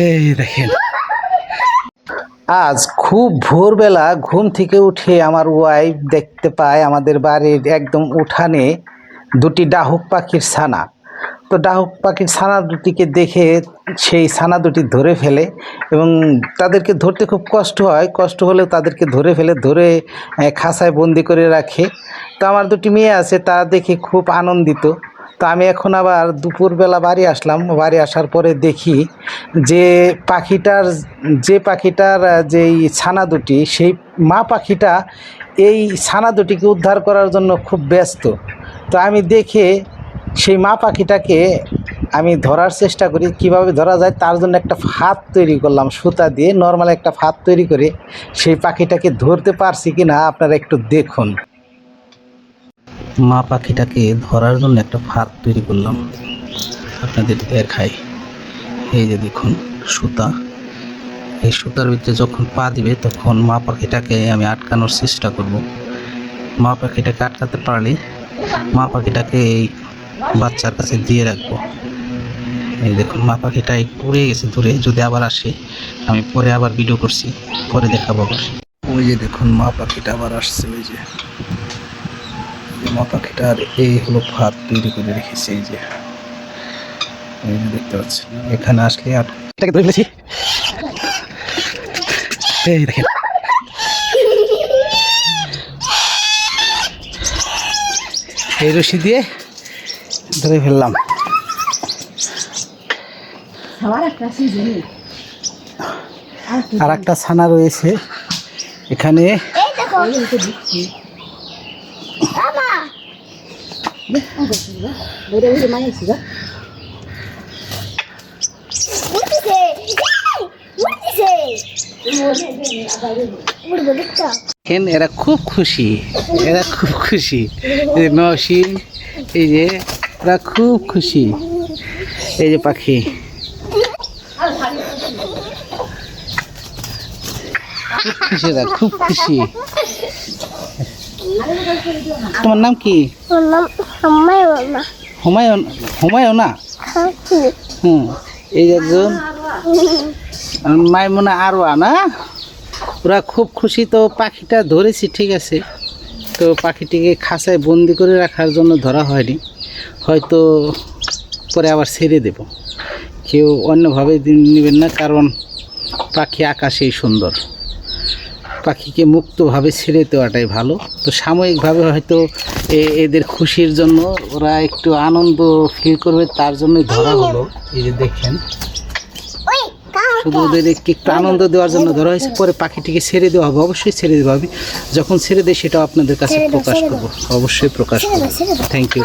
এই দেখেন, আজ খুব ভোরবেলা ঘুম থেকে উঠে আমার ওয়াইফ দেখতে পায় আমাদের বাড়ির একদম উঠানে দুটি ডাহুক পাখির ছানা। তো ডাহুক পাখির ছানা দুটিকে দেখে সেই ছানা দুটি ধরে ফেলে এবং তাদেরকে ধরতে খুব কষ্ট হয়, কষ্ট হলেও তাদেরকে ধরে খাঁচায় বন্দি করে রাখে। তো আমার দুটি মেয়ে আছে, তা দেখে খুব আনন্দিত। তো আমি এখন আবার দুপুরবেলা বাড়ি আসলাম, বাড়ি আসার পরে দেখি যে পাখিটার যেই ছানা দুটি, সেই মা পাখিটা এই ছানা দুটিকে উদ্ধার করার জন্য খুব ব্যস্ত। তো আমি দেখে সেই মা পাখিটাকে আমি ধরার চেষ্টা করি, কিভাবে ধরা যায় তার জন্য একটা ফাঁদ তৈরি করলাম সুতা দিয়ে, নর্মাল একটা ফাঁদ তৈরি করে সেই পাখিটাকে ধরতে পারছি কি না আপনারা একটু দেখুন। মা পাখিটাকে ধরার জন্য একটা ফাঁদ তৈরি করলাম, আপনাদের দেখাই। এই যে দেখুন সুতা, এই সুতার ভিতরে যখন পা দিবে তখন মা পাখিটাকে আমি আটকানোর চেষ্টা করব। মা পাখিটাকে আটকাতে পারলে মা পাখিটাকে এই বাচ্চার কাছে দিয়ে রাখবো। এই দেখুন মা পাখিটা উড়ে গেছে দূরে, যদি আবার আসে আমি পরে আবার ভিডিও করছি, পরে দেখাবো আবার। ওই যে দেখুন মা পাখিটা আবার আসছে, ওই যে মা পাখিটার এই হলো ফাঁদ তৈরি করে রেখেছে। এই যে দেখতে পাচ্ছেন, এখানে আসলে এটাকে ধরে ফেলেছি। এই দেখেন, এই রশি দিয়ে ধরে ফেললাম। আর একটা ছানা রয়েছে এখানে। এরা খুব খুশি, নসীম, এই যে এরা খুব খুশি। এই যে পাখি, খুব খুশি। তোমার নাম কি? হুমায়ুনা। এই একজন মাইমুনা আরওয়া না, ওরা খুব খুশি। তো পাখিটা ধরেছি ঠিক আছে, তো পাখিটিকে খাঁচায় বন্দি করে রাখার জন্য ধরা হয়নি, হয়তো পরে আবার ছেড়ে দেব। কেউ অন্যভাবে নেবেন না, কারণ পাখি আকাশেই সুন্দর, পাখিকে মুক্তভাবে ছেড়ে দেওয়াটাই ভালো। তো সাময়িকভাবে হয়তো এদের খুশির জন্য ওরা একটু আনন্দ ফিল করবে, তার জন্যই ধরা হলো। এই যে দেখেন, শুধু ওদের একটু আনন্দ দেওয়ার জন্য ধরা হয়েছে। পরে পাখিটিকে ছেড়ে দেওয়া হবে, অবশ্যই ছেড়ে দেওয়া হবে। যখন ছেড়ে দেয় সেটাও আপনাদের কাছে প্রকাশ করবো, অবশ্যই প্রকাশ করবো। Thank you.